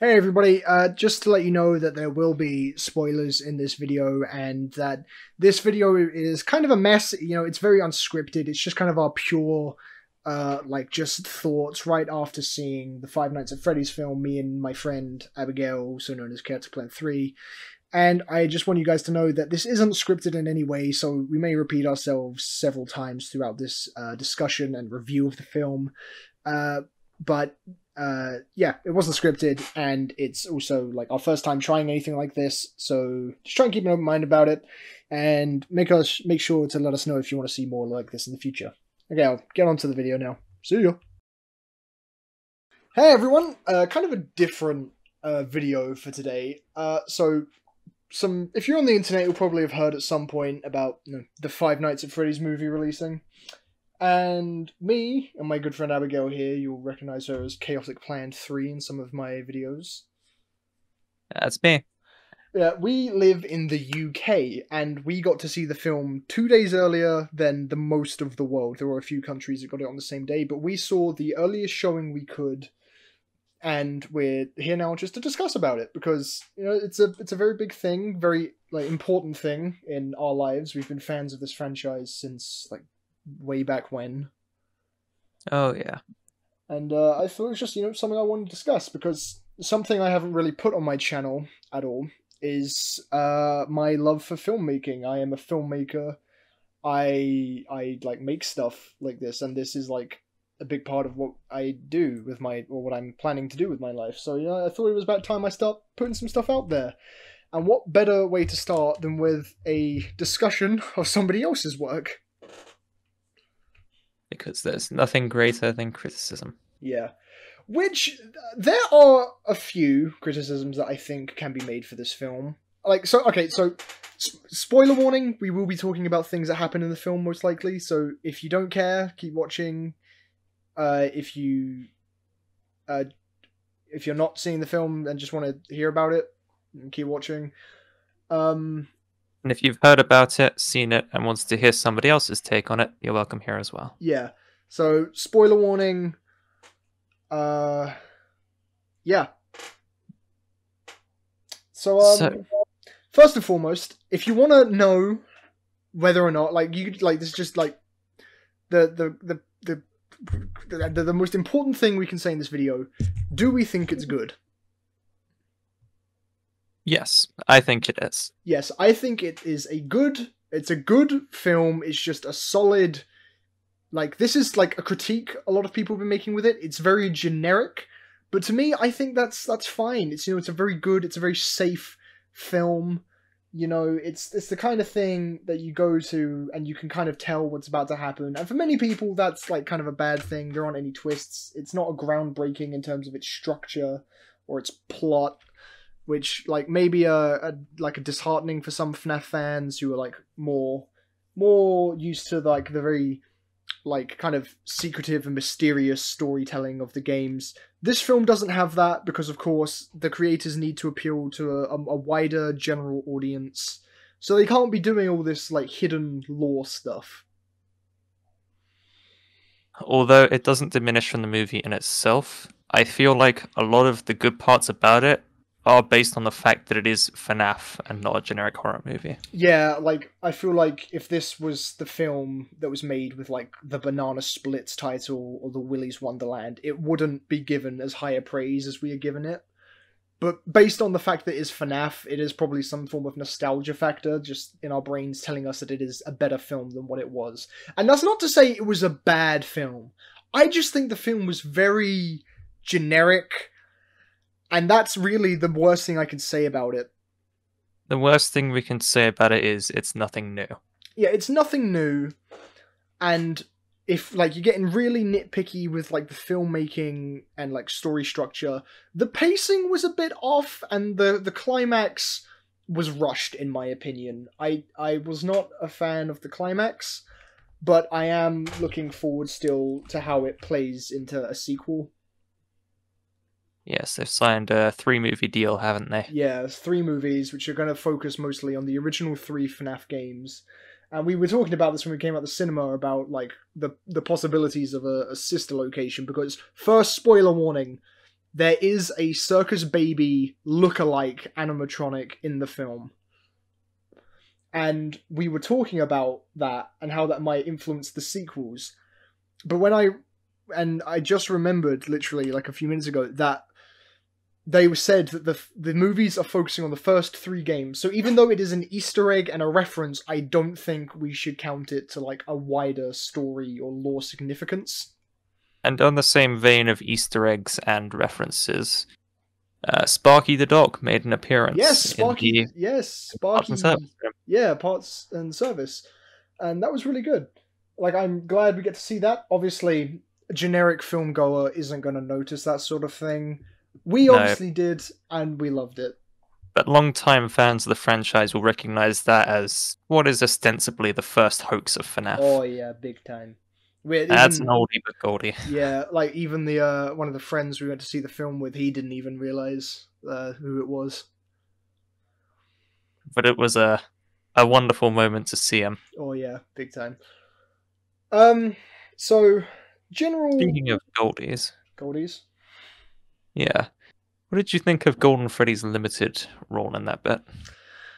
Hey everybody, just to let you know that there will be spoilers in this video and that this video is kind of a mess. You know, it's very unscripted. It's just kind of our pure, just thoughts right after seeing the Five Nights at Freddy's film, me and my friend Abigail, also known as Character Plan 3. And I just want you guys to know that this isn't scripted in any way, so we may repeat ourselves several times throughout this discussion and review of the film. Yeah, it wasn't scripted, and it's also like our first time trying anything like this, so just try and keep an open mind about it, and make sure to let us know if you want to see more like this in the future. Okay, I'll get on to the video now. See ya! Hey everyone, kind of a different video for today. If you're on the internet, you'll probably have heard at some point about the Five Nights at Freddy's movie releasing. And me and my good friend Abigail here, you'll recognize her as Chaotic Plan 3 in some of my videos. That's me. Yeah, we live in the UK, and we got to see the film 2 days earlier than the most of the world. There were a few countries that got it on the same day, but we saw the earliest showing we could, and we're here now just to discuss about it, because, you know, it's a very big thing, very, important thing in our lives. We've been fans of this franchise since, way back when. Oh, yeah. And I thought it was just, something I wanted to discuss, because something I haven't really put on my channel at all is my love for filmmaking. I am a filmmaker. I make stuff like this, and this is a big part of what I do with what I'm planning to do with my life. So, I thought it was about time I start putting some stuff out there. And what better way to start than with a discussion of somebody else's work? Because there's nothing greater than criticism. Yeah. Which, there are a few criticisms that I think can be made for this film. Spoiler warning, we will be talking about things that happen in the film, most likely, so if you don't care, keep watching. If you're not seeing the film and just want to hear about it, keep watching. And if you've heard about it, seen it, and wants to hear somebody else's take on it, you're welcome here as well. Yeah. So, spoiler warning. Yeah. So, first and foremost, if you want to know whether or not, this is just, the most important thing we can say in this video, do we think it's good? Yes, I think it is. Yes, I think it's a good film. It's just a solid, this is a critique a lot of people have been making with it. It's very generic, but to me, I think that's fine. It's, it's a very safe film. It's the kind of thing that you go to and you can kind of tell what's about to happen. And for many people, that's kind of a bad thing. There aren't any twists. It's not a groundbreaking in terms of its structure or its plot, which maybe a disheartening for some Fnaf fans who are more used to the very kind of secretive and mysterious storytelling of the games. This film doesn't have that because, of course, the creators need to appeal to a wider general audience, so they can't be doing all this hidden lore stuff. Although it doesn't diminish from the movie in itself, I feel like a lot of the good parts about it are based on the fact that it is Fnaf and not a generic horror movie. Yeah, I feel like if this was the film that was made with, the Banana Splits title or the Willy's Wonderland, it wouldn't be given as high a praise as we are given it. But based on the fact that it is Fnaf, it is probably some form of nostalgia factor, just in our brains telling us that it is a better film than what it was. And that's not to say it was a bad film. I just think the film was very generic, and that's really the worst thing I can say about it. The worst thing we can say about it is it's nothing new. Yeah, it's nothing new. And if, you're getting really nitpicky with, the filmmaking and, story structure, the pacing was a bit off, and the climax was rushed, in my opinion. I was not a fan of the climax, but I am looking forward still to how it plays into a sequel. Yes, they've signed a 3-movie deal, haven't they? Yeah, 3 movies, which are going to focus mostly on the original 3 FNAF games. And we were talking about this when we came out the cinema, about the possibilities of a sister location, because, first spoiler warning, there is a circus baby look-alike animatronic in the film. And we were talking about that and how that might influence the sequels. But I just remembered literally like a few minutes ago that they said that the movies are focusing on the first 3 games. So even though it is an Easter egg and a reference, I don't think we should count it to like a wider story or lore significance. And on the same vein of Easter eggs and references, Sparky the dog made an appearance. Yes, Sparky. Parts and Service. Yeah, parts and service, and that was really good. Like, I'm glad we get to see that. Obviously, a generic film goer isn't going to notice that sort of thing. We obviously did, and we loved it. But long-time fans of the franchise will recognize that as what is ostensibly the first hoax of FNAF. Oh yeah, big time. That's an oldie but goldie. Yeah, like even the one of the friends we went to see the film with, he didn't even realize who it was. But it was a wonderful moment to see him. Oh yeah, big time. So general. Speaking of goldies, yeah, what did you think of Golden Freddy's limited role in that bit?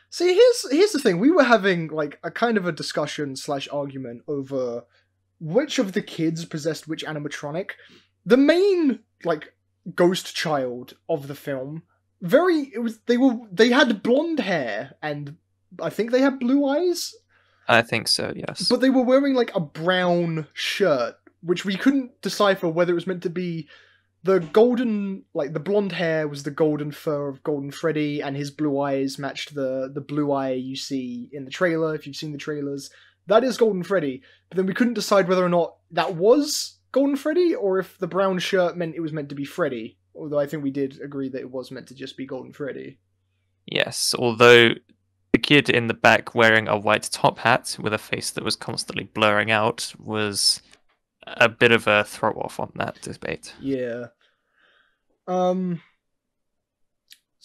See, here's the thing. We were having like a kind of a discussion / argument over which of the kids possessed which animatronic. The main like ghost child of the film, they had blonde hair and I think they had blue eyes. I think so, yes. But they were wearing like a brown shirt, which we couldn't decipher whether it was meant to be the golden, like the blonde hair was the golden fur of Golden Freddy, and his blue eyes matched the blue eye you see in the trailer, if you've seen the trailers. That is Golden Freddy, but then we couldn't decide whether or not that was Golden Freddy, or if the brown shirt meant it was meant to be Freddy. Although I think we did agree that it was meant to just be Golden Freddy. Yes, although the kid in the back wearing a white top hat with a face that was constantly blurring out was a bit of a throw-off on that debate. Yeah. So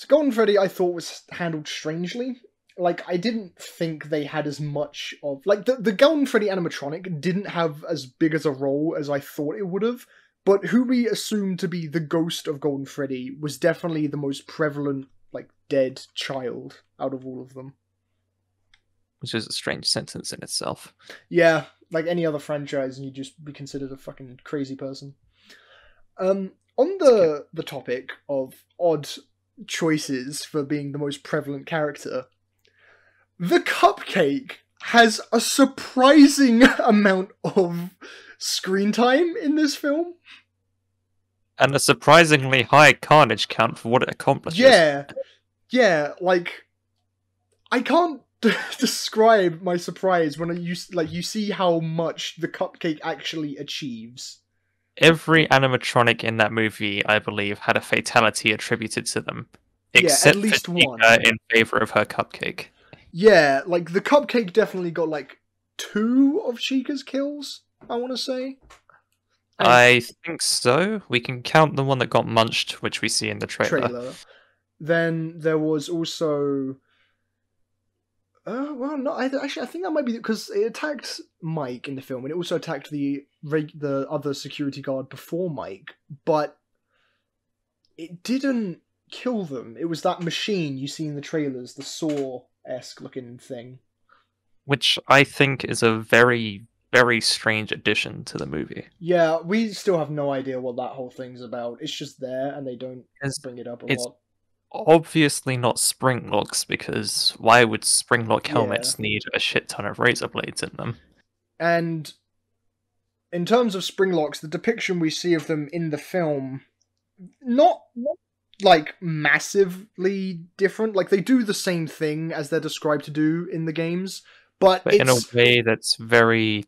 Golden Freddy I thought was handled strangely. Like, I didn't think they had as much of... Like, the Golden Freddy animatronic didn't have as big as a role as I thought it would have, but who we assumed to be the ghost of Golden Freddy was definitely the most prevalent, like, dead child out of all of them. Which is a strange sentence in itself. Yeah, like any other franchise, and you'd just be considered a fucking crazy person. On the topic of odd choices for being the most prevalent character, the cupcake has a surprising amount of screen time in this film. And a surprisingly high carnage count for what it accomplishes. Yeah, like, I can't describe my surprise when you see how much the cupcake actually achieves. Every animatronic in that movie, I believe, had a fatality attributed to them. Except at least for one. Chica in favor of her cupcake. Yeah, like, the cupcake definitely got, like, 2 of Chica's kills, I want to say. I think so. We can count the one that got munched, which we see in the trailer. Then there was also... well, no, I think that might be because it attacked Mike in the film, and it also attacked the other security guard before Mike, but it didn't kill them. It was that machine you see in the trailers, the Saw-esque looking thing. Which I think is a very, very strange addition to the movie. Yeah, we still have no idea what that whole thing's about. It's just there, and they don't bring it up a lot. Obviously not Springlocks, because why would Springlock helmets need a shit ton of razor blades in them? And in terms of Springlocks, the depiction we see of them in the film, not like massively different. Like, they do the same thing as they're described to do in the games, but in a way that's very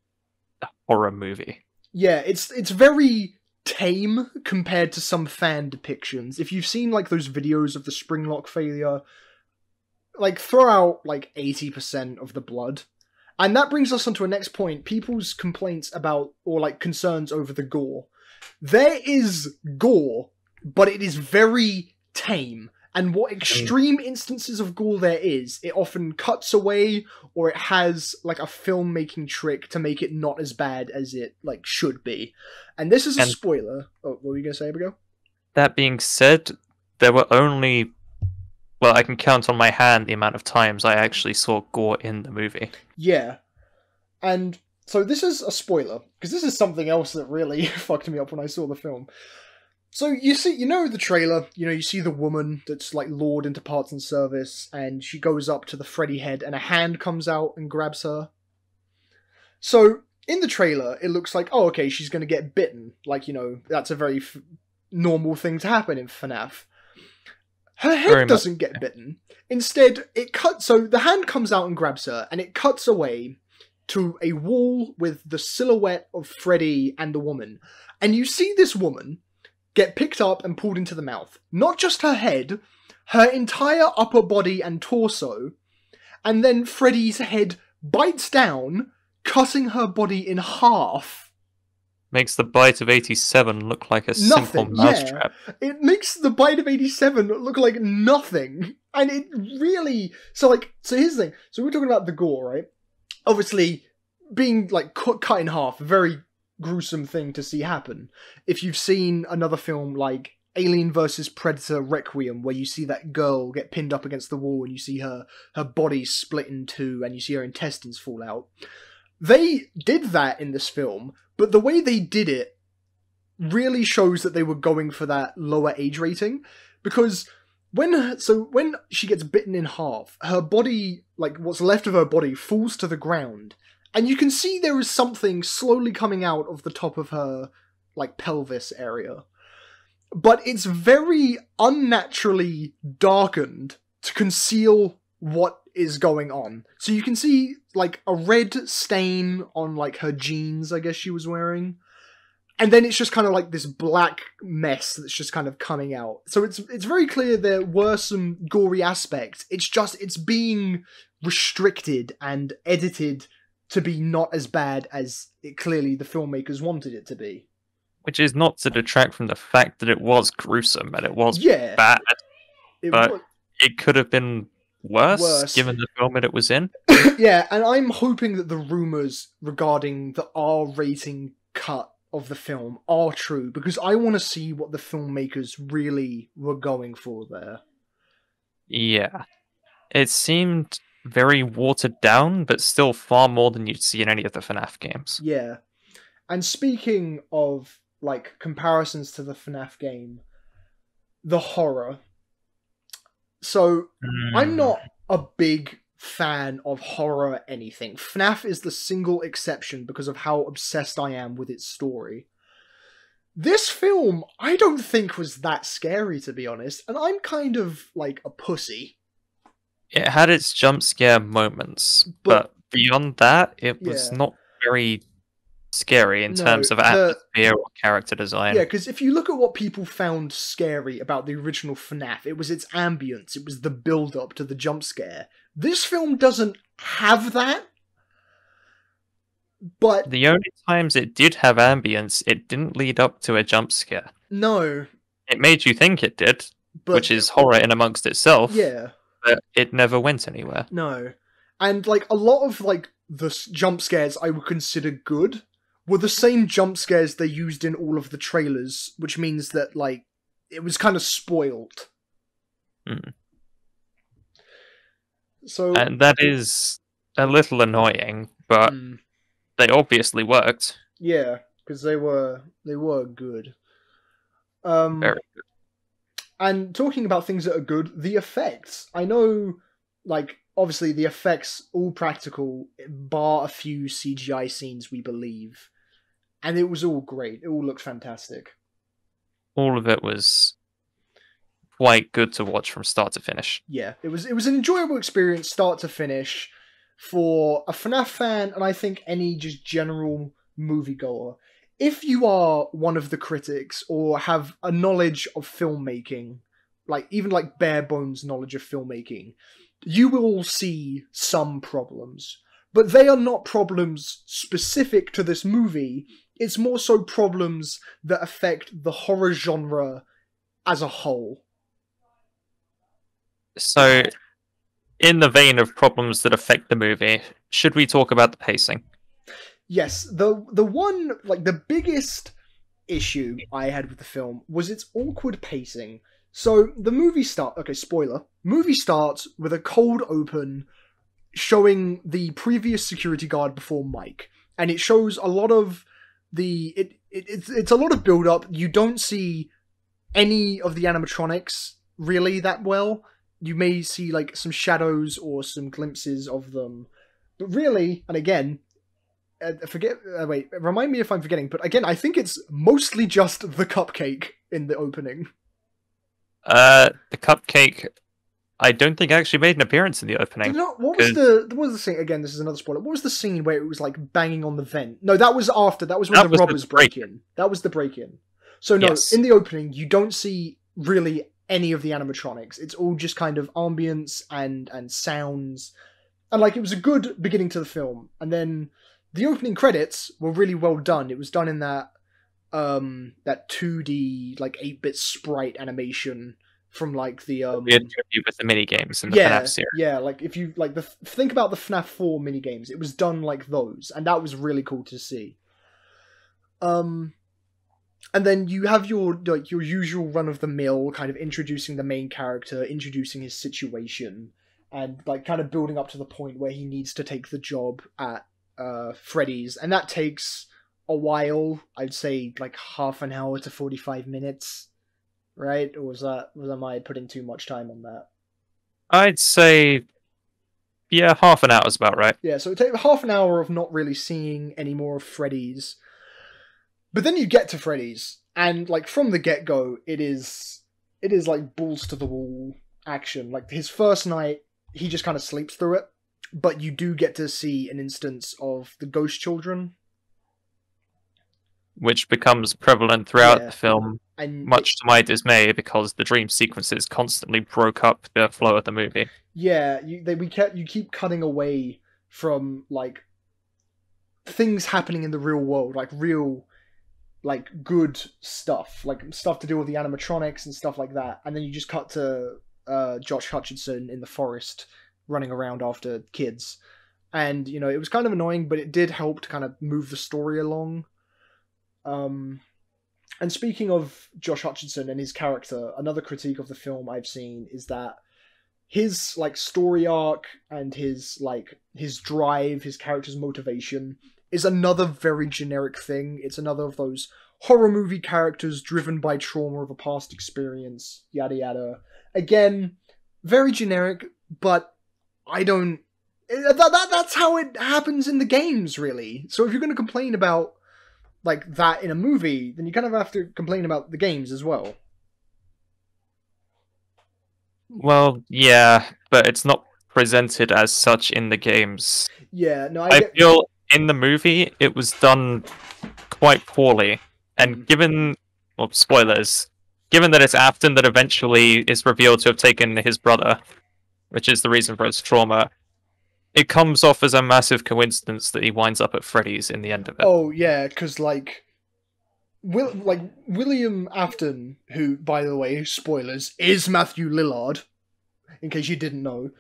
horror movie. Yeah, it's very tame compared to some fan depictions. If you've seen like those videos of the Springlock failure, like, throw out like 80% of the blood. And that brings us on to a next point, people's complaints about, or like concerns over the gore. There is gore, but it is very tame. And what extreme instances of gore there is, it often cuts away, or it has like a filmmaking trick to make it not as bad as it like should be. And this is a spoiler. Oh, what were you gonna say, Abigail? That being said, there were only... Well, I can count on my hand the amount of times I actually saw gore in the movie. Yeah. And so this is a spoiler, because this is something else that really fucked me up when I saw the film. So you see, the trailer, you see the woman that's like lured into parts and service, and she goes up to the Freddy head, and a hand comes out and grabs her. So in the trailer, it looks like, oh, okay, she's going to get bitten. Like, that's a very normal thing to happen in FNAF. Her head doesn't get bitten. Instead, so the hand comes out and grabs her, and it cuts away to a wall with the silhouette of Freddy and the woman. And you see this woman get picked up and pulled into the mouth. Not just her head, her entire upper body and torso. And then Freddy's head bites down, cutting her body in half. Makes the bite of 87 look like a simple mousetrap. Yeah. It makes the bite of 87 look like nothing. And it really... So here's the thing. So we're talking about the gore, right? Obviously, being, cut in half, a very gruesome thing to see happen. If you've seen another film like Alien vs. Predator Requiem, where you see that girl get pinned up against the wall and you see her body split in two and you see her intestines fall out. They did that in this film, but the way they did it really shows that they were going for that lower age rating, because when she gets bitten in half, her body, what's left of her body, falls to the ground, and you can see there is something slowly coming out of the top of her, pelvis area. But it's very unnaturally darkened to conceal what is going on. So you can see, a red stain on, her jeans, I guess she was wearing. And then it's just kind of this black mess that's just kind of coming out. So it's very clear there were some gory aspects. It's being restricted and edited to be not as bad as clearly the filmmakers wanted it to be. Which is not to detract from the fact that it was gruesome and it was bad. It could have been worse given the film that it was in. Yeah, and I'm hoping that the rumours regarding the R rating cut of the film are true, because I want to see what the filmmakers really were going for there. Yeah. It seemed very watered down, but still far more than you'd see in any of the FNAF games. Yeah. And speaking of, comparisons to the FNAF game, the horror. So, I'm not a big fan of horror anything. FNAF is the single exception because of how obsessed I am with its story. This film, I don't think was that scary, to be honest, and I'm kind of, a pussy. It had its jump scare moments, but beyond that, it was not very scary in terms of atmosphere or character design. Yeah, because if you look at what people found scary about the original FNAF, it was its ambience, it was the build-up to the jump scare. This film doesn't have that, but... The only times it did have ambience, it didn't lead up to a jump scare. No. It made you think it did, which is horror in amongst itself. Yeah. But it never went anywhere. No. And, a lot of, the jump scares I would consider good were the same jump scares they used in all of the trailers, which means that, it was kind of spoiled. So, and that is a little annoying, but they obviously worked. Yeah, because they were good. Very good. And talking about things that are good, the effects. I know, obviously the effects, all practical, bar a few CGI scenes, we believe. And it was all great. It all looked fantastic. All of it was quite good to watch from start to finish. Yeah, it was an enjoyable experience, start to finish, for a FNAF fan, and I think any just general moviegoer. If you are one of the critics, or have a knowledge of filmmaking, even bare bones knowledge of filmmaking, you will see some problems. But they are not problems specific to this movie, it's more so problems that affect the horror genre as a whole. So, in the vein of problems that affect the movie, should we talk about the pacing? Yes, the one, the biggest issue I had with the film was its awkward pacing. So the movie okay, spoiler. Movie starts with a cold open showing the previous security guard before Mike, and it shows a lot of it's a lot of build up. You don't see any of the animatronics really that well. You may see like some shadows or some glimpses of them, but really, and again, remind me if I'm forgetting, but again, I think it's mostly just the cupcake in the opening. The cupcake, I don't think actually made an appearance in the opening. What was the scene? Again, this is another spoiler. What was the scene where it was like banging on the vent? No, that was after. That was when the robbers break in. That was the break-in. So no, yes. In the opening, you don't see really any of the animatronics. It's all just kind of ambience and sounds, and like it was a good beginning to the film. And then the opening credits were really well done. It was done in that 2D like 8-bit sprite animation from like the with the mini games in the Fnaf series. Yeah, like if you like think about the Fnaf 4 mini games, it was done like those, and that was really cool to see. And then you have your usual run of the mill kind of introducing the main character, introducing his situation, and like kind of building up to the point where he needs to take the job at Freddy's, and that takes a while. I'd say like half an hour to 45 minutes. Right? Or am I putting too much time on that? I'd say, yeah, half an hour is about right. Yeah, so it takes half an hour of not really seeing any more of Freddy's. But then you get to Freddy's, and like from the get-go, it is like balls to the wall action. Like his first night, he just kind of sleeps through it, but you do get to see an instance of the ghost children, which becomes prevalent throughout the film, and much to my dismay, because the dream sequences constantly broke up the flow of the movie. Yeah, you keep cutting away from like things happening in the real world, like real, like good stuff, like stuff to do with the animatronics and stuff like that, and then you just cut to Josh Hutcherson in the forest running around after kids, and you know it was kind of annoying, but it did help to kind of move the story along. And speaking of Josh Hutcherson and his character, another critique of the film I've seen is that his like story arc and his drive, his character's motivation is another very generic thing. It's another of those horror movie characters driven by trauma of a past experience, yada yada. Again, very generic, but I don't... That's how it happens in the games, really. So if you're going to complain about like that in a movie, then you kind of have to complain about the games as well. Well, yeah, but it's not presented as such in the games. Yeah, no, I feel in the movie it was done quite poorly, and given, well, spoilers, given that it's Afton that eventually is revealed to have taken his brother, which is the reason for his trauma, it comes off as a massive coincidence that he winds up at Freddy's in the end of it. Oh, yeah, because, William Afton, who, by the way, spoilers, is Matthew Lillard, in case you didn't know.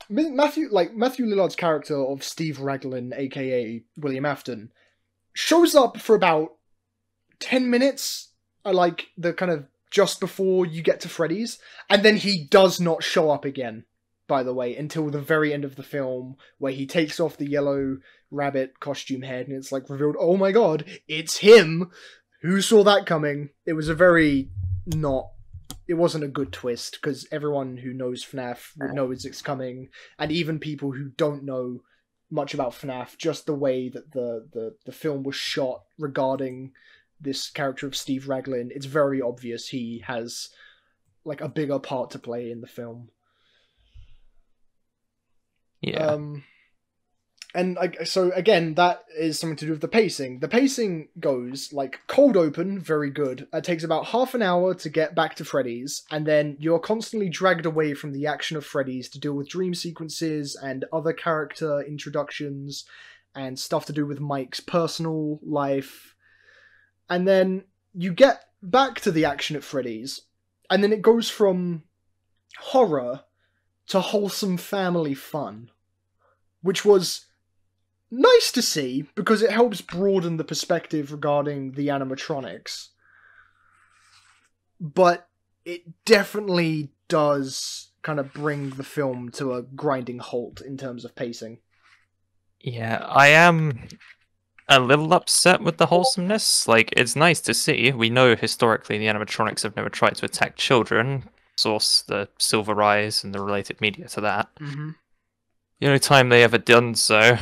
Matthew Lillard's character of Steve Raglan, aka William Afton, shows up for about 10 minutes, like, the kind of just before you get to Freddy's, and then he does not show up again, by the way, until the very end of the film, where he takes off the yellow rabbit costume head, and it's like revealed, oh my god, it's him! Who saw that coming? It was it wasn't a good twist, because everyone who knows FNAF would know it's coming, and even people who don't know much about FNAF, just the way that the film was shot regarding this character of Steve Raglan, it's very obvious he has like a bigger part to play in the film. Yeah. And so again, that is something to do with the pacing. The pacing goes like cold open, very good. It takes about half an hour to get back to Freddy's, and then you're constantly dragged away from the action of Freddy's to deal with dream sequences and other character introductions and stuff to do with Mike's personal life. And then you get back to the action at Freddy's, and then it goes from horror to wholesome family fun, which was nice to see, because it helps broaden the perspective regarding the animatronics. But it definitely does kind of bring the film to a grinding halt in terms of pacing. Yeah, I am a little upset with the wholesomeness. Like, it's nice to see. We know historically the animatronics have never tried to attack children. Source the Silver Rise and the related media to that. Mm-hmm. The only time they ever done so,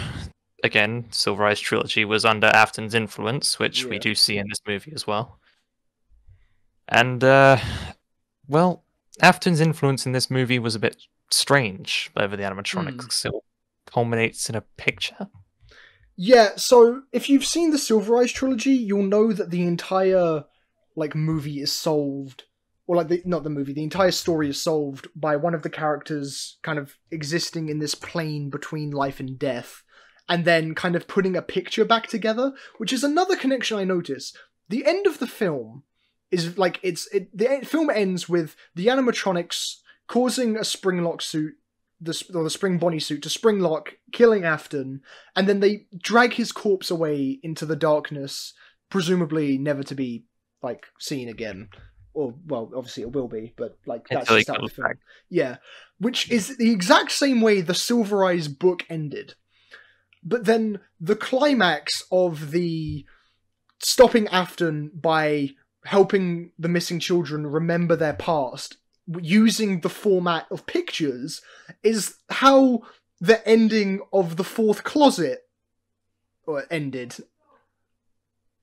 again, Silver Rise trilogy was under Afton's influence, which we do see in this movie as well. And, well, Afton's influence in this movie was a bit strange over the animatronics. It culminates in a picture. Yeah, so if you've seen the Silver Rise trilogy, you'll know that the entire movie is solved, or the entire story is solved by one of the characters kind of existing in this plane between life and death, and then kind of putting a picture back together, which is another connection I notice. The end of the film is the film ends with the animatronics causing a springlock suit, the spring Bonnie suit, to springlock, killing Afton, and then they drag his corpse away into the darkness, presumably never to be seen again. Or, well, obviously it will be, but that's just how the film. Back. Yeah, which is the exact same way the Silver Eyes book ended. But then the climax of the stopping Afton by helping the missing children remember their past using the format of pictures is how the ending of The Fourth Closet ended.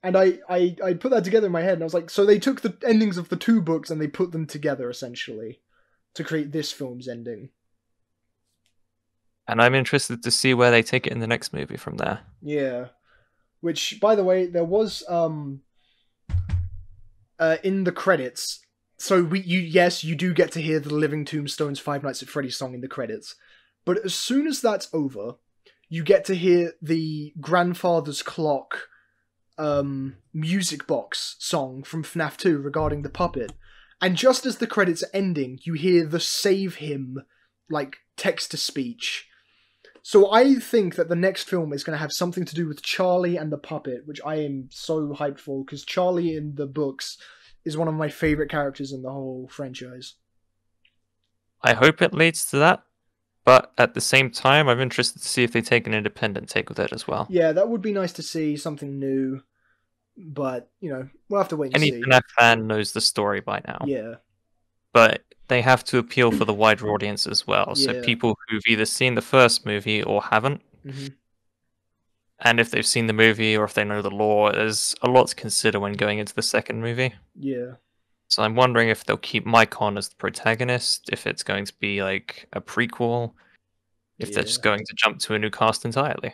And I put that together in my head, and I was like, so they took the endings of the two books and they put them together, essentially, to create this film's ending. And I'm interested to see where they take it in the next movie from there. Yeah. Which, by the way, there was, in the credits, so you do get to hear the Living Tombstone's Five Nights at Freddy's song in the credits, but as soon as that's over, you get to hear the Grandfather's Clock music box song from Fnaf 2 regarding the puppet, and just as the credits are ending, you hear the Save Him text-to-speech. So I think that the next film is going to have something to do with Charlie and the puppet, which I am so hyped for, because Charlie in the books is one of my favourite characters in the whole franchise. I hope it leads to that, but at the same time, I'm interested to see if they take an independent take with it as well. Yeah, that would be nice to see, something new, but, we'll have to wait and see. Any Fnaf fan knows the story by now. Yeah. But they have to appeal for the wider audience as well, so people who've either seen the first movie or haven't. Mm-hmm. And if they've seen the movie or if they know the lore, there's a lot to consider when going into the second movie. Yeah. So I'm wondering if they'll keep Micon as the protagonist, if it's going to be a prequel, if they're just going to jump to a new cast entirely.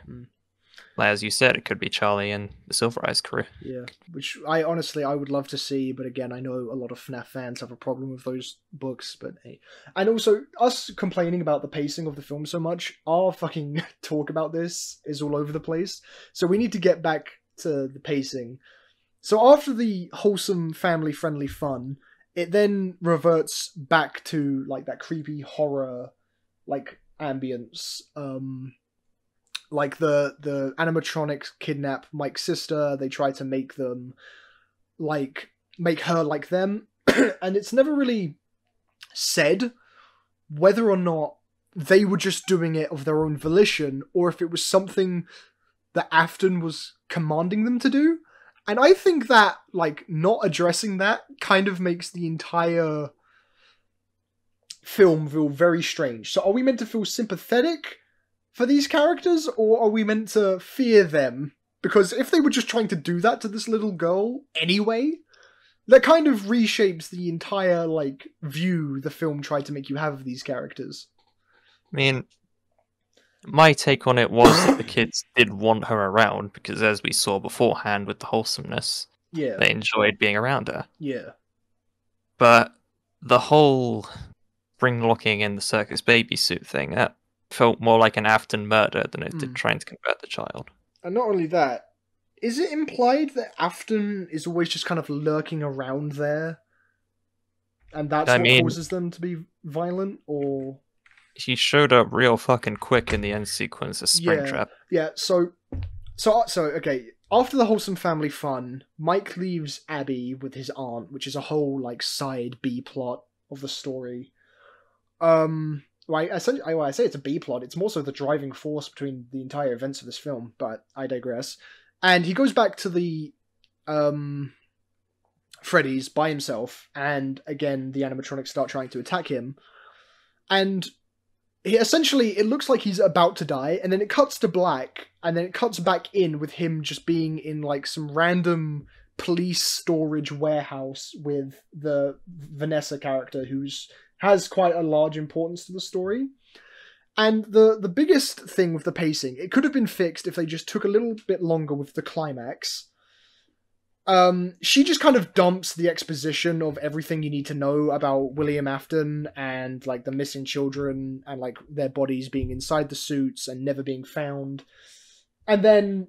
As you said, it could be Charlie and the Silver Eyes crew. Yeah, which I would love to see, but again, I know a lot of FNAF fans have a problem with those books, but hey. And also, us complaining about the pacing of the film so much, our fucking talk about this is all over the place, so we need to get back to the pacing. So after the wholesome, family-friendly fun, it then reverts back to, that creepy horror, ambience, the animatronics kidnap Mike's sister, they try to make them, make her like them, and it's never really said whether or not they were just doing it of their own volition, or if it was something that Afton was commanding them to do. And I think that, not addressing that kind of makes the entire film feel very strange. So are we meant to feel sympathetic for these characters, or are we meant to fear them? Because if they were just trying to do that to this little girl anyway, that kind of reshapes the entire, view the film tried to make you have of these characters. I mean, my take on it was that the kids did want her around, because as we saw beforehand with the wholesomeness, they enjoyed being around her. Yeah. But the whole spring locking in the circus baby suit thing, that felt more like an Afton murder than it did trying to convert the child. And not only that, is it implied that Afton is always just kind of lurking around there? And that's what causes them to be violent, or... He showed up real fucking quick in the end sequence of Springtrap. Yeah, so So okay. After the wholesome family fun, Mike leaves Abby with his aunt, which is a whole like side B plot of the story. Well, I say it's a B plot. It's more so the driving force between the entire events of this film, but I digress. And he goes back to the Freddy's by himself, and again the animatronics start trying to attack him. And he essentially, it looks like he's about to die, and then it cuts to black, and then it cuts back in with him just being in like some random police storage warehouse with the Vanessa character who's has quite a large importance to the story. And the biggest thing with the pacing, it could have been fixed if they just took a little bit longer with the climax. She just kind of dumps the exposition of everything you need to know about William Afton and like the missing children and like their bodies being inside the suits and never being found. And then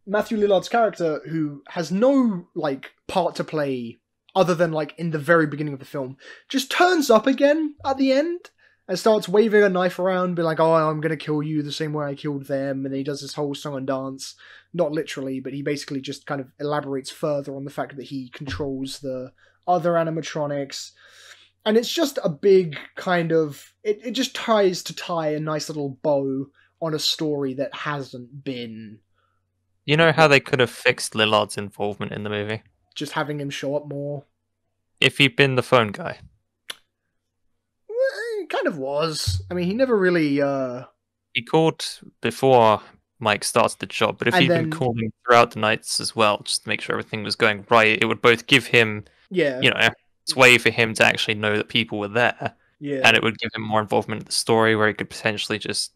Matthew Lillard's character, who has no like part to play other than like in the very beginning of the film, just turns up again at the end and starts waving a knife around, being like, "Oh, I'm gonna kill you the same way I killed them," and then he does this whole song and dance. Not literally, but he basically just kind of elaborates further on the fact that he controls the other animatronics. And it's just a big kind of... It just tries to tie a nice little bow on a story that hasn't been... You know how they could have fixed Lillard's involvement in the movie? Just having him show up more. If he'd been the phone guy. Well, it kind of was. I mean, he never really... He called before Mike starts the job, but if he'd been calling throughout the nights as well, just to make sure everything was going right, it would both give him, it's a way for him to actually know that people were there, and it would give him more involvement in the story where he could potentially just,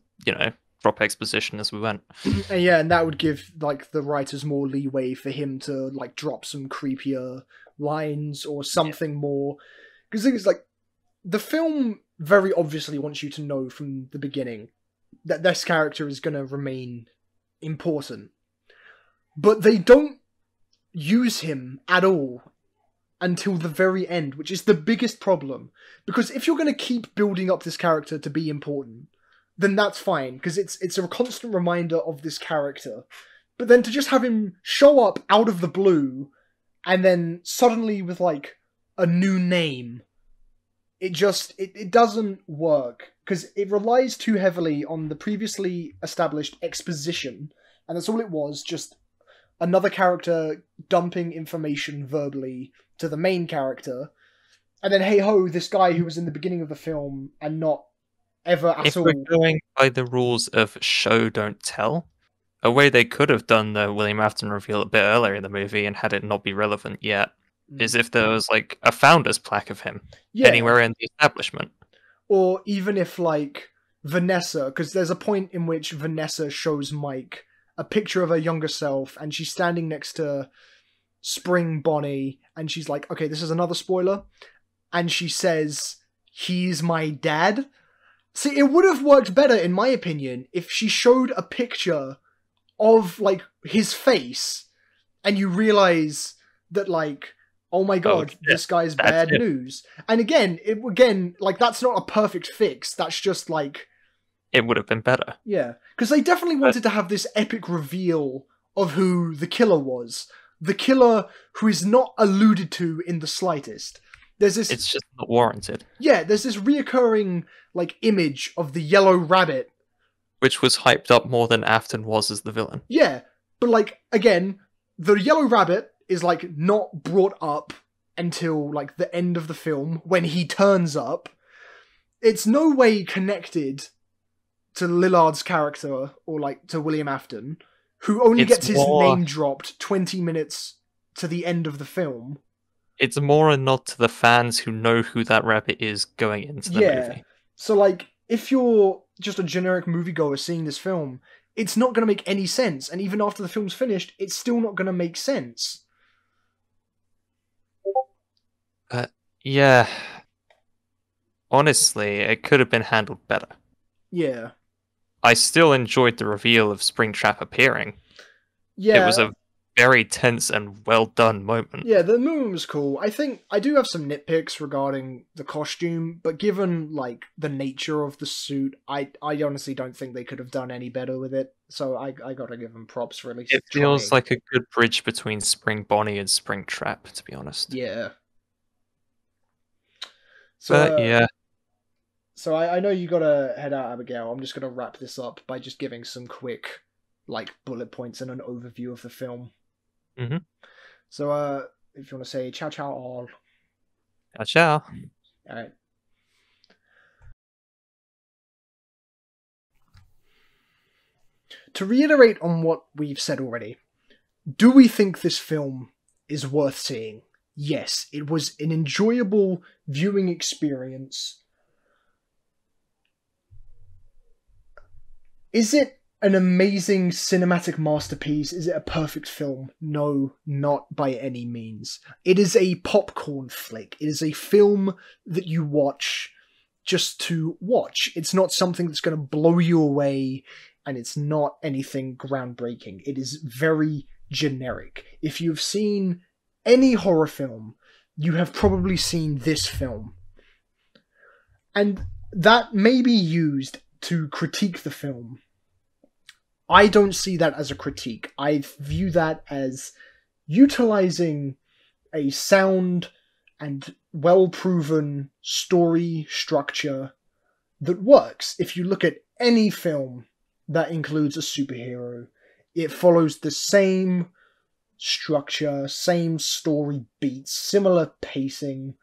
drop exposition as we went. And that would give, like, the writers more leeway for him to, like, drop some creepier lines or something more. Because the thing is, like, the film very obviously wants you to know from the beginning that this character is going to remain important. But they don't use him at all until the very end, which is the biggest problem. Because if you're going to keep building up this character to be important, then that's fine, because it's a constant reminder of this character. But then to just have him show up out of the blue, and then suddenly with, like, a new name, it doesn't work, because it relies too heavily on the previously established exposition, and that's all it was, just another character dumping information verbally to the main character, and then hey-ho, this guy who was in the beginning of the film, and not ever at all. If we're going by the rules of show, don't tell, a way they could have done the William Afton reveal a bit earlier in the movie and had it not be relevant yet, is if there was, like, a founder's plaque of him anywhere in the establishment. Or even if, like, Vanessa, because there's a point in which Vanessa shows Mike a picture of her younger self, and she's standing next to Spring Bonnie, and she's like, okay, this is another spoiler, and she says, "He's my dad." See, it would have worked better, in my opinion, if she showed a picture of, like, his face, and you realize that, like, oh my god, this guy's bad news. And again, like, that's not a perfect fix. That's just, like... It would have been better. Yeah. Because they definitely wanted to have this epic reveal of who the killer was. The killer who is not alluded to in the slightest. There's this... It's just not warranted. Yeah, there's this reoccurring, like, image of the yellow rabbit. Which was hyped up more than Afton was as the villain. Yeah, but, like, again, the yellow rabbit is, like, not brought up until, like, the end of the film, when he turns up. It's no way connected to Lillard's character, or, like, to William Afton, who only gets his name dropped 20 minutes to the end of the film. It's more a nod to the fans who know who that rabbit is going into the movie. So, like, if you're just a generic moviegoer seeing this film, it's not going to make any sense. And even after the film's finished, it's still not going to make sense. Yeah. Honestly, it could have been handled better. Yeah. I still enjoyed the reveal of Springtrap appearing. Yeah. It was a very tense and well done moment. Yeah, the movie was cool. I think I do have some nitpicks regarding the costume, but given like the nature of the suit, I honestly don't think they could have done any better with it. So I gotta give them props for at least It trying. feels like a good bridge between Spring Bonnie and Spring Trap, to be honest. Yeah. So But yeah, so I know you gotta head out, Abigail. I'm just gonna wrap this up by just giving some quick like bullet points and an overview of the film. mm-hmm. So if you want to say ciao ciao all. Ciao, ciao. All right. To reiterate on what we've said already, do we think this film is worth seeing? Yes, it was an enjoyable viewing experience. Is it an amazing cinematic masterpiece? Is it a perfect film? No, not by any means. It is a popcorn flick. It is a film that you watch just to watch. It's not something that's going to blow you away, and it's not anything groundbreaking. It is very generic. If you've seen any horror film, you have probably seen this film. And that may be used to critique the film. I don't see that as a critique. I view that as utilizing a sound and well-proven story structure that works. If you look at any film that includes a superhero, it follows the same structure, same story beats, similar pacing,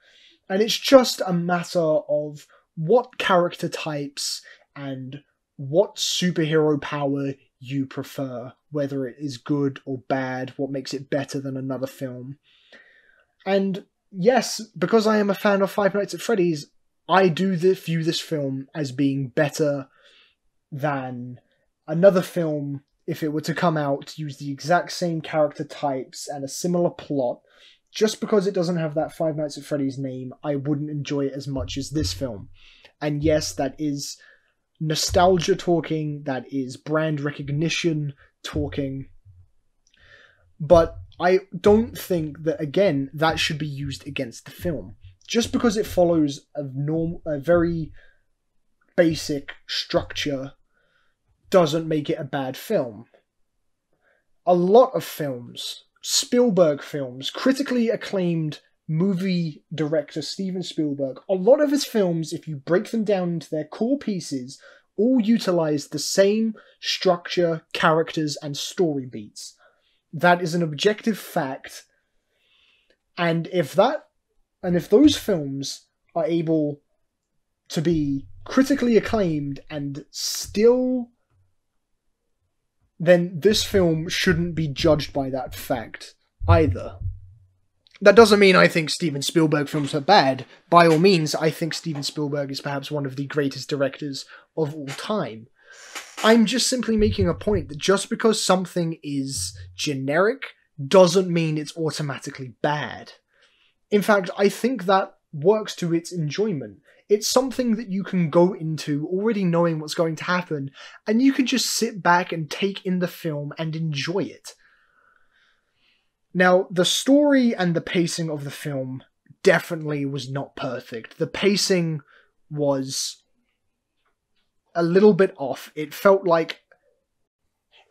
and it's just a matter of what character types and what superhero power you prefer, whether it is good or bad, what makes it better than another film. And yes, because I am a fan of Five Nights at Freddy's, I do view this film as being better than another film if it were to come out to use the exact same character types and a similar plot. Just because it doesn't have that Five Nights at Freddy's name, I wouldn't enjoy it as much as this film. And yes, that is nostalgia talking, that is brand recognition talking. But I don't think that, again, that should be used against the film. Just because it follows a very basic structure doesn't make it a bad film. A lot of films, Spielberg films, critically acclaimed movie director Steven Spielberg, a lot of his films, if you break them down into their core pieces, all utilize the same structure, characters, and story beats. That is an objective fact. And if those films are able to be critically acclaimed and still, then this film shouldn't be judged by that fact either. That doesn't mean I think Steven Spielberg films are bad. By all means, I think Steven Spielberg is perhaps one of the greatest directors of all time. I'm just simply making a point that just because something is generic doesn't mean it's automatically bad. In fact, I think that works to its enjoyment. It's something that you can go into already knowing what's going to happen, and you can just sit back and take in the film and enjoy it. Now, the story and the pacing of the film definitely was not perfect. The pacing was a little bit off. It felt like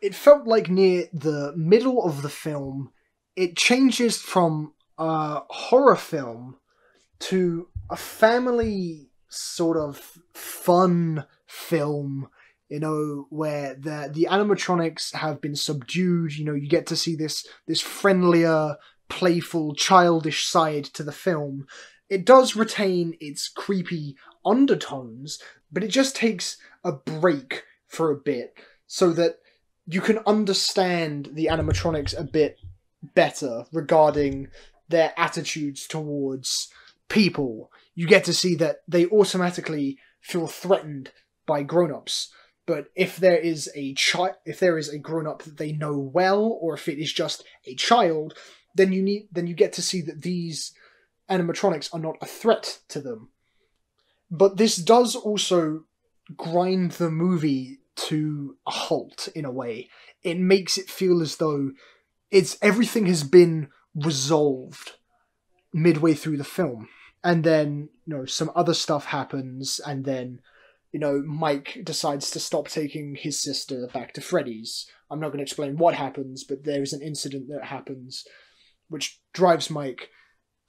near the middle of the film, it changes from a horror film to a family sort of fun film, where the animatronics have been subdued. You get to see this friendlier, playful, childish side to the film. It does retain its creepy undertones, but it just takes a break for a bit so that you can understand the animatronics a bit better regarding their attitudes towards people. You get to see that they automatically feel threatened by grown-ups. But if there is a grown-up that they know well, or if it is just a child, then you get to see that these animatronics are not a threat to them. But this does also grind the movie to a halt in a way. It makes it feel as though it's everything has been resolved midway through the film. And then, some other stuff happens, and then, Mike decides to stop taking his sister back to Freddy's. I'm not going to explain what happens, but there is an incident that happens which drives Mike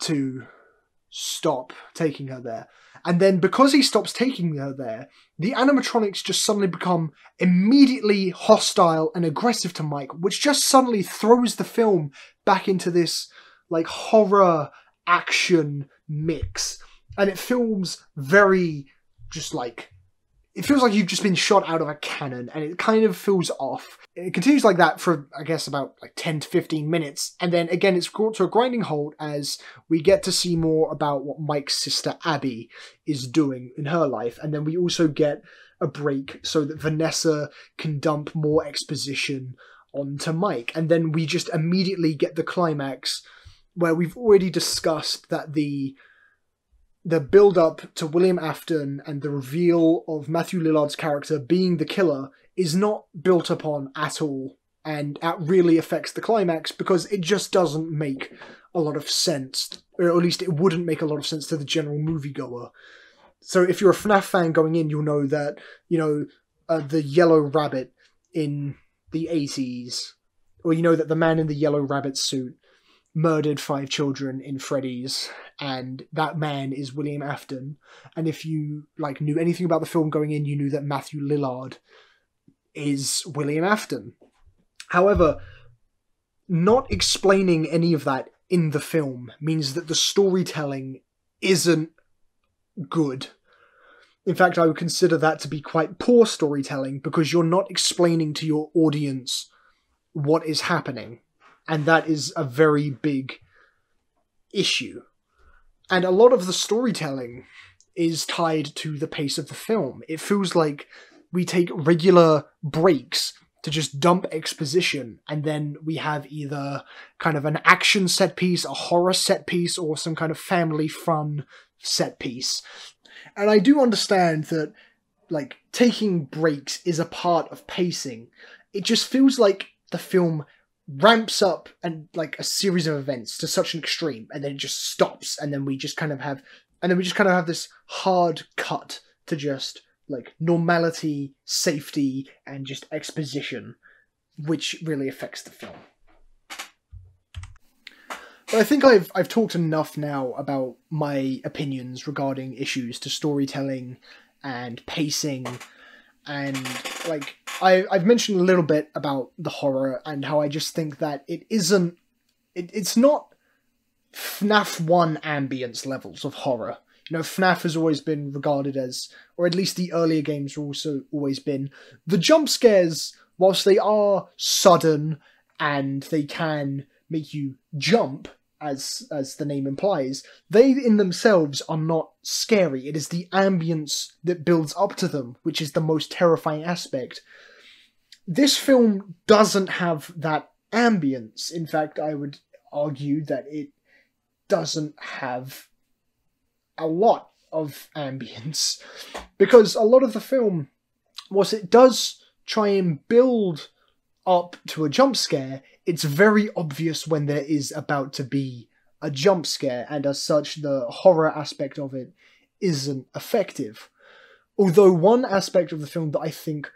to stop taking her there. And then because he stops taking her there, the animatronics just suddenly become immediately hostile and aggressive to Mike, which just suddenly throws the film back into this horror action mix. And it feels very it feels like you've just been shot out of a cannon, and it kind of feels off. It continues like that for, I guess, about 10 to 15 minutes, and then again it's brought to a grinding halt as we get to see more about what Mike's sister Abby is doing in her life, and then we also get a break so that Vanessa can dump more exposition onto Mike, and then we just immediately get the climax where we've already discussed that the build-up to William Afton and the reveal of Matthew Lillard's character being the killer is not built upon at all, and that really affects the climax because it just doesn't make a lot of sense, or at least it wouldn't make a lot of sense to the general moviegoer. So if you're a FNAF fan going in, you'll know that, the yellow rabbit in the 80s, or that the man in the yellow rabbit suit murdered 5 children in Freddy's, and that man is William Afton. And if you knew anything about the film going in, you knew that Matthew Lillard is William Afton. However, not explaining any of that in the film means that the storytelling isn't good. In fact, I would consider that to be quite poor storytelling, because you're not explaining to your audience what is happening. And that is a very big issue. And a lot of the storytelling is tied to the pace of the film. It feels like we take regular breaks to just dump exposition, and then we have either kind of an action set piece, a horror set piece, or some kind of family fun set piece. And I do understand that, taking breaks is a part of pacing. It just feels like the film ramps up and a series of events to such an extreme, and then it just stops, and then we just kind of have this hard cut to just normality, safety, and just exposition, which really affects the film. But I think I've talked enough now about my opinions regarding issues to storytelling and pacing, and I've mentioned a little bit about the horror and how I just think that it's not FNAF 1 ambience levels of horror. FNAF has always been regarded as, or at least the earlier games have also always been, the jump scares, whilst they are sudden and they can make you jump, as the name implies, they in themselves are not scary. It is the ambience that builds up to them which is the most terrifying aspect. This film doesn't have that ambience. In fact, I would argue that it doesn't have a lot of ambience, because a lot of the film, whilst it does try and build up to a jump scare, it's very obvious when there is about to be a jump scare, and as such the horror aspect of it isn't effective. Although one aspect of the film that I think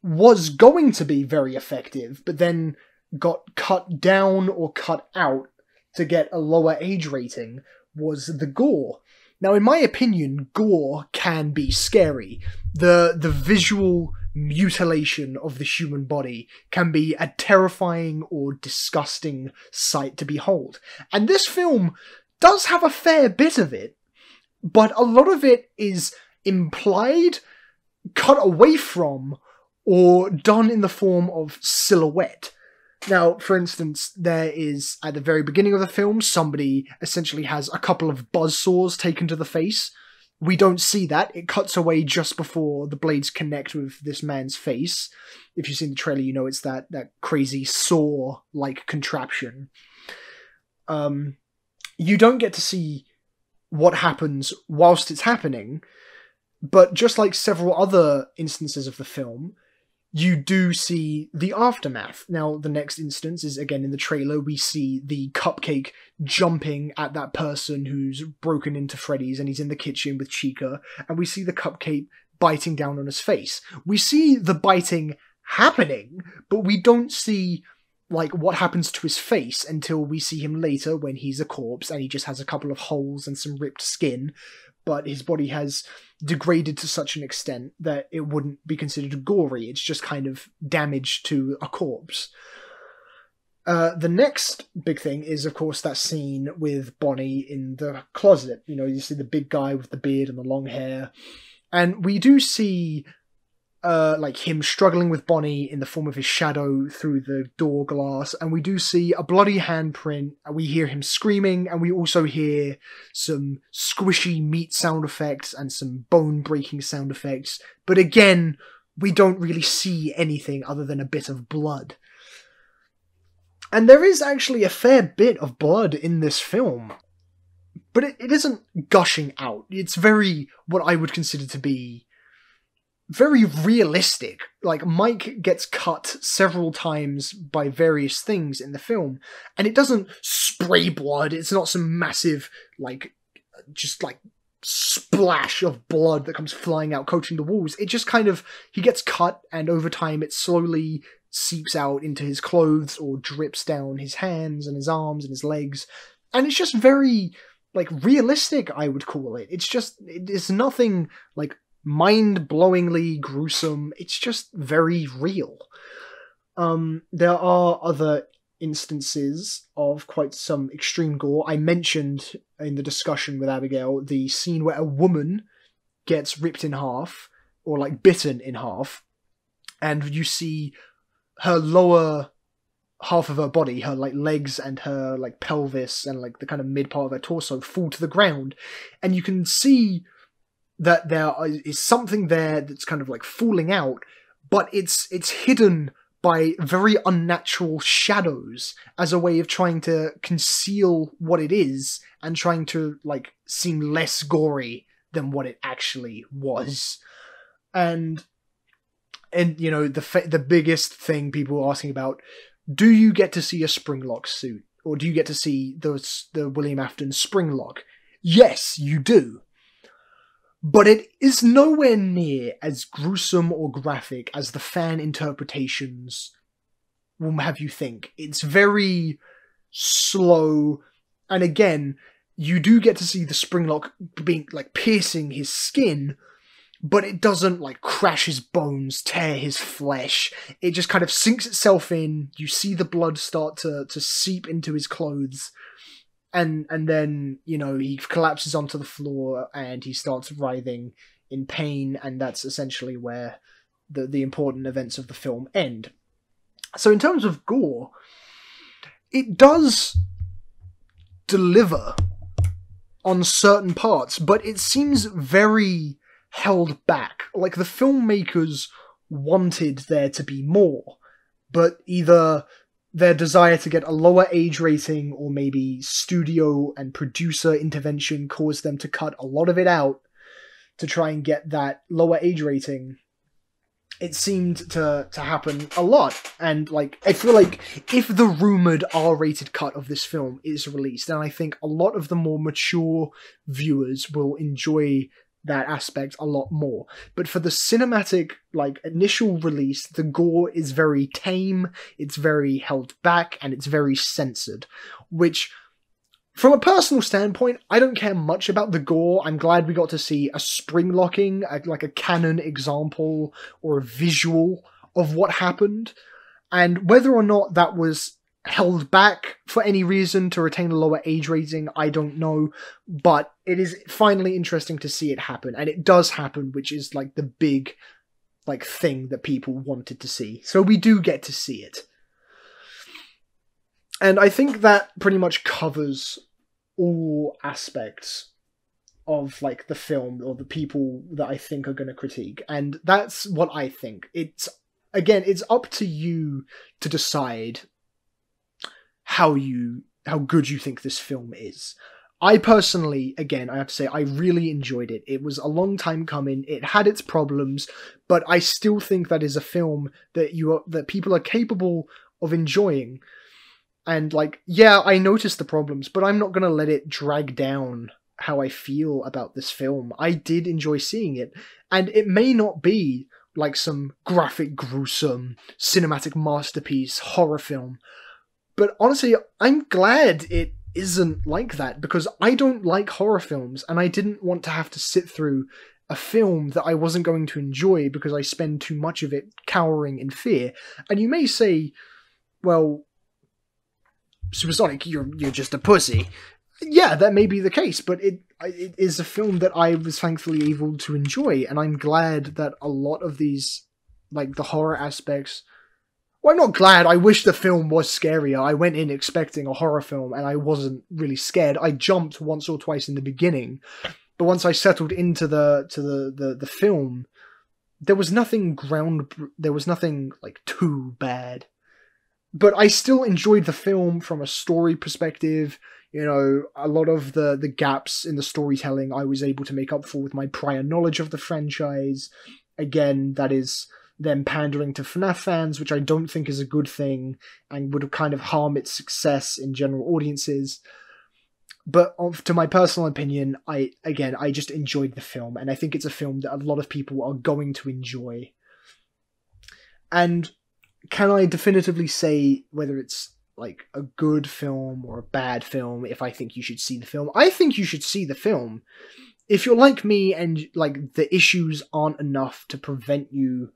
was going to be very effective, but then got cut down or cut out to get a lower age rating, was the gore. Now, in my opinion, gore can be scary. The visual mutilation of the human body can be a terrifying or disgusting sight to behold. And this film does have a fair bit of it, but a lot of it is implied, cut away from, or done in the form of silhouette. Now, for instance, there is, at the very beginning of the film, somebody essentially has a couple of buzzsaws taken to the face. We don't see that. It cuts away just before the blades connect with this man's face. If you've seen the trailer, you know it's that crazy saw-like contraption. You don't get to see what happens whilst it's happening, but just like several other instances of the film, you do see the aftermath. Now, the next instance is, again, in the trailer, we see the cupcake jumping at that person who's broken into Freddy's, and he's in the kitchen with Chica, and we see the cupcake biting down on his face. We see the biting happening, but we don't see, like, what happens to his face until we see him later when he's a corpse, and he just has a couple of holes and some ripped skin, but his body has degraded to such an extent that it wouldn't be considered gory. It's just kind of damage to a corpse. The next big thing is, of course, that scene with Bonnie in the closet. You know, you see the big guy with the beard and the long hair. And we do see like him struggling with Bonnie in the form of his shadow through the door glass, and we do see a bloody handprint, and we hear him screaming, and we also hear some squishy meat sound effects and some bone breaking sound effects, but again, we don't really see anything other than a bit of blood. And there is actually a fair bit of blood in this film, but it isn't gushing out. It's very, what I would consider to be very realistic. Like, Mike gets cut several times by various things in the film, and it doesn't spray blood. It's not some massive, like, just like splash of blood that comes flying out, coating the walls. It just kind of, he gets cut, and over time it slowly seeps out into his clothes or drips down his hands and his arms and his legs. And it's just very, like, realistic, I would call it. It's nothing, like, mind-blowingly gruesome. It's just very real. There are other instances of quite some extreme gore. I mentioned in the discussion with Abigail the scene where a woman gets ripped in half, or like bitten in half, and you see her lower half of her body, her like legs and her like pelvis and like the kind of mid part of her torso fall to the ground, and you can see that there is something there that's kind of like falling out, but it's hidden by very unnatural shadows as a way of trying to conceal what it is and trying to like seem less gory than what it actually was. And you know, the biggest thing people are asking about, do you get to see a Springlock suit, or do you get to see the William Afton Springlock? Yes, you do. But it is nowhere near as gruesome or graphic as the fan interpretations will have you think. It's very slow, and again, you do get to see the Springlock being like piercing his skin, but it doesn't like crash his bones, tear his flesh. It just kind of sinks itself in. You see the blood start to seep into his clothes. And then, you know, he collapses onto the floor and he starts writhing in pain, and that's essentially where the important events of the film end. So in terms of gore, it does deliver on certain parts, but it seems very held back. Like, the filmmakers wanted there to be more, but either their desire to get a lower age rating or maybe studio and producer intervention caused them to cut a lot of it out to try and get that lower age rating. It seemed to happen a lot. And like, I feel like if the rumoured R-rated cut of this film is released, then I think a lot of the more mature viewers will enjoy that aspect a lot more. But for the cinematic, like, initial release, the gore is very tame, it's very held back, and it's very censored. Which, from a personal standpoint, I don't care much about the gore. I'm glad we got to see a spring locking, like a canon example or a visual of what happened. And whether or not that was held back for any reason to retain a lower age rating, I don't know, but it is finally interesting to see it happen, and it does happen, which is like the big like thing that people wanted to see. So we do get to see it. And I think that pretty much covers all aspects of like the film or the people that I think are going to critique, and that's what I think. It's up to you to decide how good you think this film is. I personally, again, I have to say, I really enjoyed it. It was a long time coming. It had its problems, but I still think that is a film that people are capable of enjoying. And like, yeah, I noticed the problems, but I'm not gonna let it drag down how I feel about this film. I did enjoy seeing it, and it may not be like some graphic, gruesome, cinematic masterpiece horror film, but honestly, I'm glad it isn't like that, because I don't like horror films, and I didn't want to have to sit through a film that I wasn't going to enjoy because I spend too much of it cowering in fear. And you may say, well, Supersonic, you're just a pussy. Yeah, that may be the case, but it is a film that I was thankfully able to enjoy, and I'm glad that a lot of these, like the horror aspects. Well, I'm not glad. I wish the film was scarier. I went in expecting a horror film, and I wasn't really scared. I jumped once or twice in the beginning, but once I settled into the film, there was nothing there was nothing like too bad. But I still enjoyed the film from a story perspective. You know, a lot of the gaps in the storytelling I was able to make up for with my prior knowledge of the franchise. Again, that is them pandering to Fnaf fans, which I don't think is a good thing, and would kind of harm its success in general audiences. But to my personal opinion, I just enjoyed the film, and I think it's a film that a lot of people are going to enjoy. And can I definitively say whether it's like a good film or a bad film if I think you should see the film? I think you should see the film. If you're like me and like the issues aren't enough to prevent you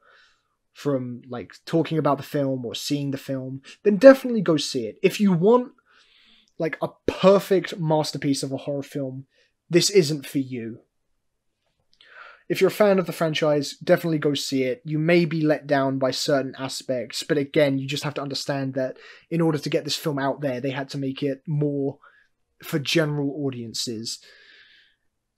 from like talking about the film or seeing the film, then definitely go see it. If you want like a perfect masterpiece of a horror film, this isn't for you. If you're a fan of the franchise, definitely go see it. You may be let down by certain aspects, but again, you just have to understand that in order to get this film out there, they had to make it more for general audiences.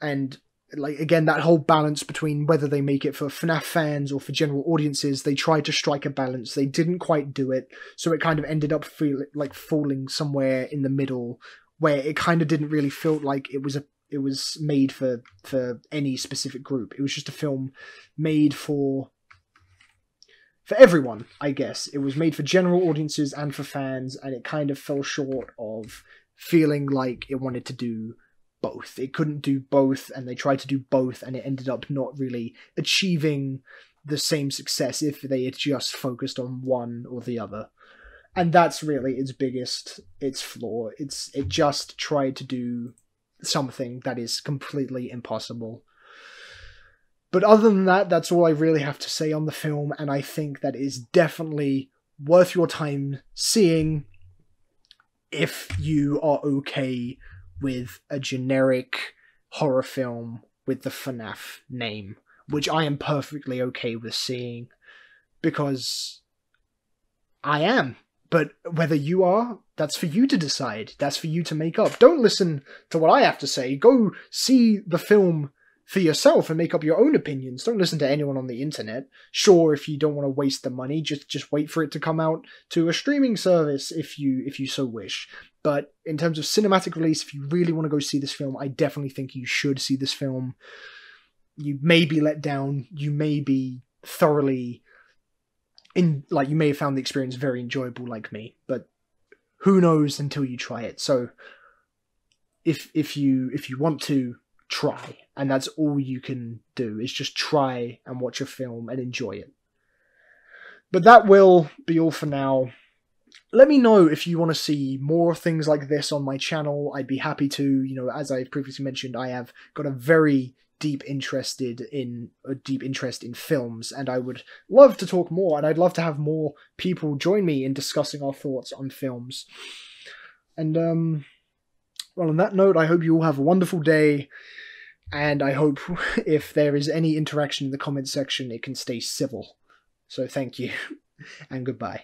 And like, again, that whole balance between whether they make it for FNAF fans or for general audiences, they tried to strike a balance. They didn't quite do it, so it kind of ended up falling somewhere in the middle, where it kind of didn't really feel like it was made for any specific group. It was just a film made for everyone, I guess. It was made for general audiences and for fans, and it kind of fell short of feeling like it wanted to do both. It couldn't do both, and they tried to do both, and it ended up not really achieving the same success if they had just focused on one or the other. And that's really its flaw. It just tried to do something that is completely impossible. But other than that, that's all I really have to say on the film, and I think that is definitely worth your time seeing if you are okay with a generic horror film with the FNAF name, which I am perfectly okay with seeing, because I am. But whether you are, that's for you to decide. That's for you to make up. Don't listen to what I have to say. Go see the film for yourself and make up your own opinions. Don't listen to anyone on the internet. Sure, if you don't want to waste the money, just wait for it to come out to a streaming service if you so wish. But in terms of cinematic release, if you really want to go see this film, I definitely think you should see this film. You may be let down. You may be thoroughly you may have found the experience very enjoyable like me, but who knows until you try it. So if you want to, try, and that's all you can do, is just try and watch a film and enjoy it. But that will be all for now. Let me know if you want to see more things like this on my channel. I'd be happy to. You know, as I've previously mentioned, I have got a very deep interest in films, and I would love to talk more, and I'd love to have more people join me in discussing our thoughts on films. And well, on that note, I hope you all have a wonderful day, and I hope if there is any interaction in the comment section, it can stay civil. So thank you, and goodbye.